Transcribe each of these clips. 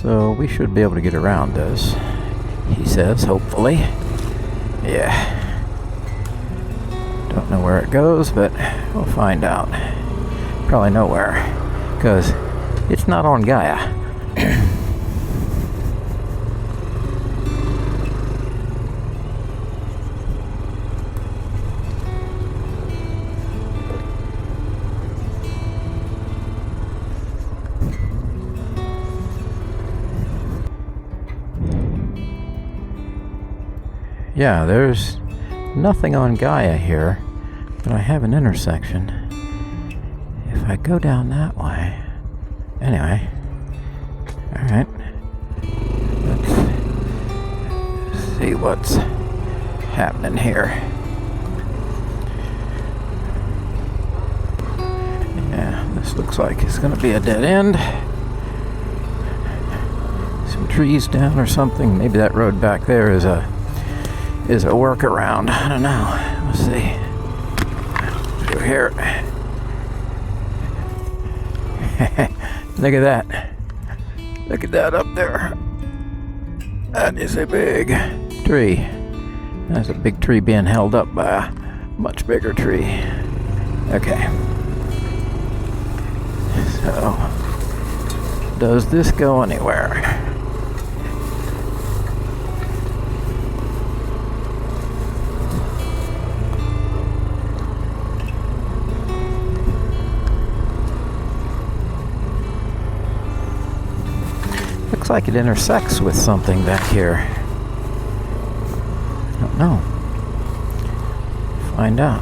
So we should be able to get around this, he says, hopefully. Yeah. Don't know where it goes, but we'll find out. Probably nowhere, because it's not on GAIA. Yeah, there's nothing on GAIA here, but I have an intersection. If I go down that way... Anyway. Alright. Let's see what's happening here. Yeah, this looks like it's going to be a dead end. Some trees down or something. Maybe that road back there is a workaround. I don't know. Let's see. Through here. Look at that. Look at that up there. That is a big tree. That's a big tree being held up by a much bigger tree. Okay. So, does this go anywhere? Looks like it intersects with something back here. I don't know. Find out.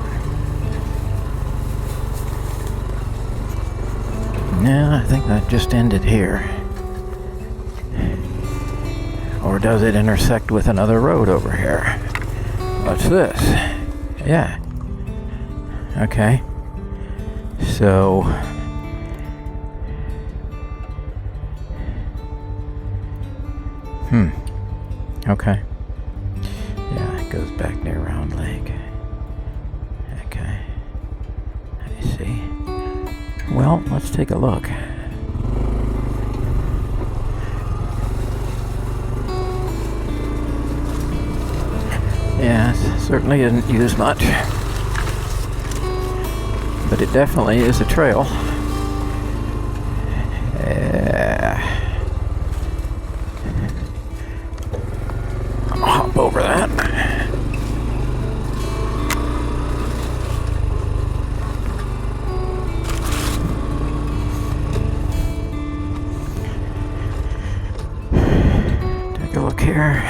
Yeah, I think that just ended here. Or does it intersect with another road over here? What's this? Yeah. Okay. So... Okay. Yeah, it goes back near Round Lake. Okay. I see. Well, let's take a look. Yeah, it certainly isn't used much. But it definitely is a trail. Hop over that. Take a look here.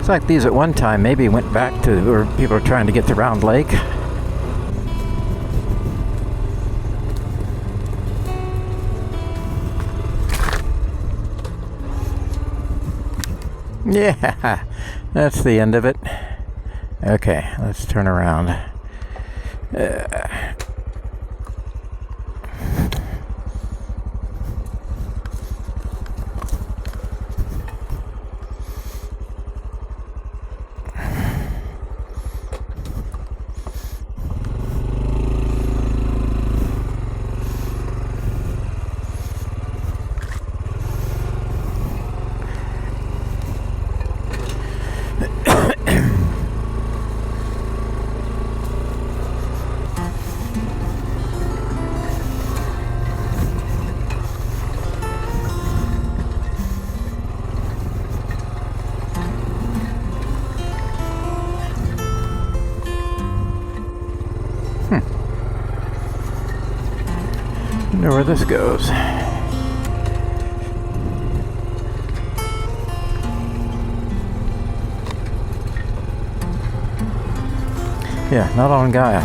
Looks like these at one time maybe went back to where people are trying to get to Round Lake. Yeah, that's the end of it. Okay, let's turn around. Wonder where this goes. Yeah, not on GAIA.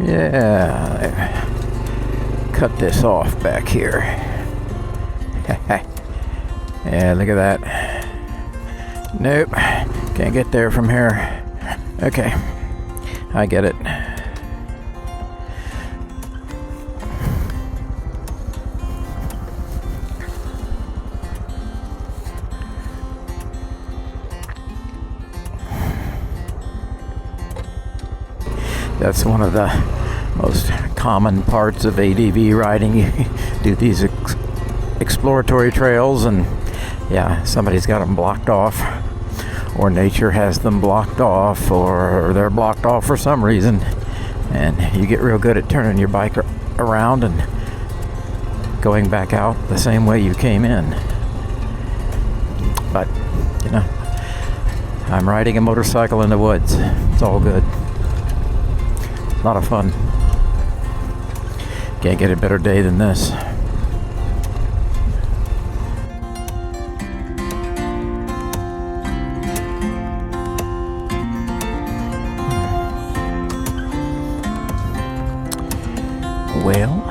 Yeah, cut this off back here. Yeah, look at that. Nope, can't get there from here. Okay, I get it. That's one of the most common parts of ADV riding. You do these exploratory trails, and yeah, somebody's got them blocked off, or nature has them blocked off, or they're blocked off for some reason, and you get real good at turning your bike around and going back out the same way you came in. But, you know, I'm riding a motorcycle in the woods. It's all good. A lot of fun. Can't get a better day than this. Well,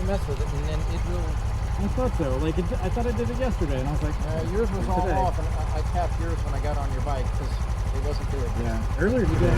mess with it, and then it will. I thought so. Like I thought I did it yesterday, and I was like, yours was all off, and I tapped yours when I got on your bike because it wasn't good. yeah. Earlier today.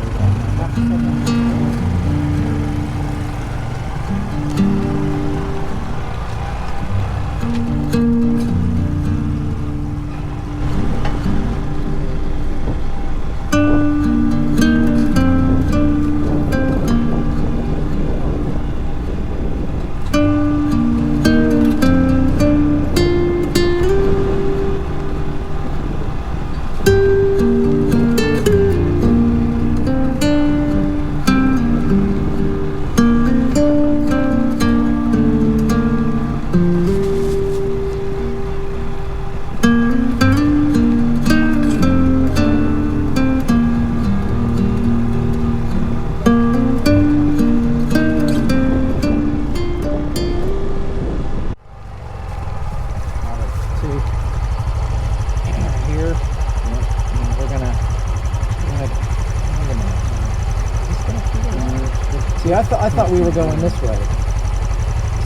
See, I thought we were going this way.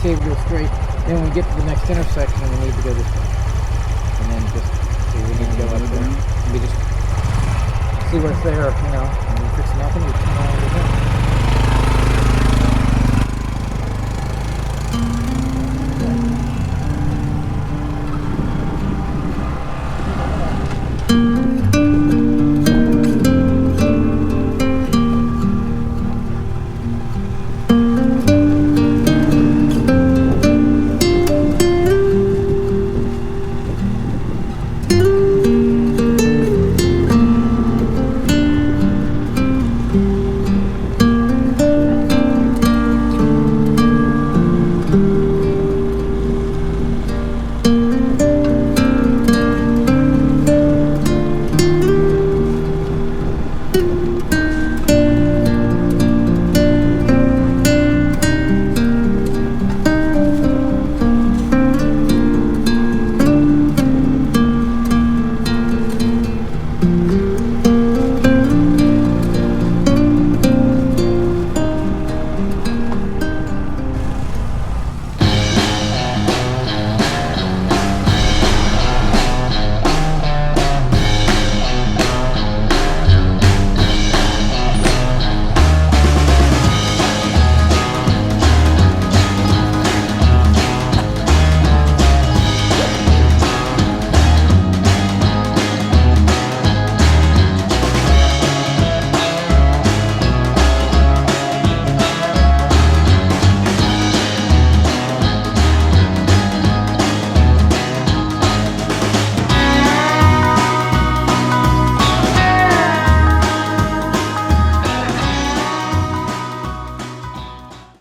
See, we go straight. Then when we get to the next intersection, we need to go this way. And then just see, we need to go up there. And we just see what's there, you know. And if it's nothing, we come on over there.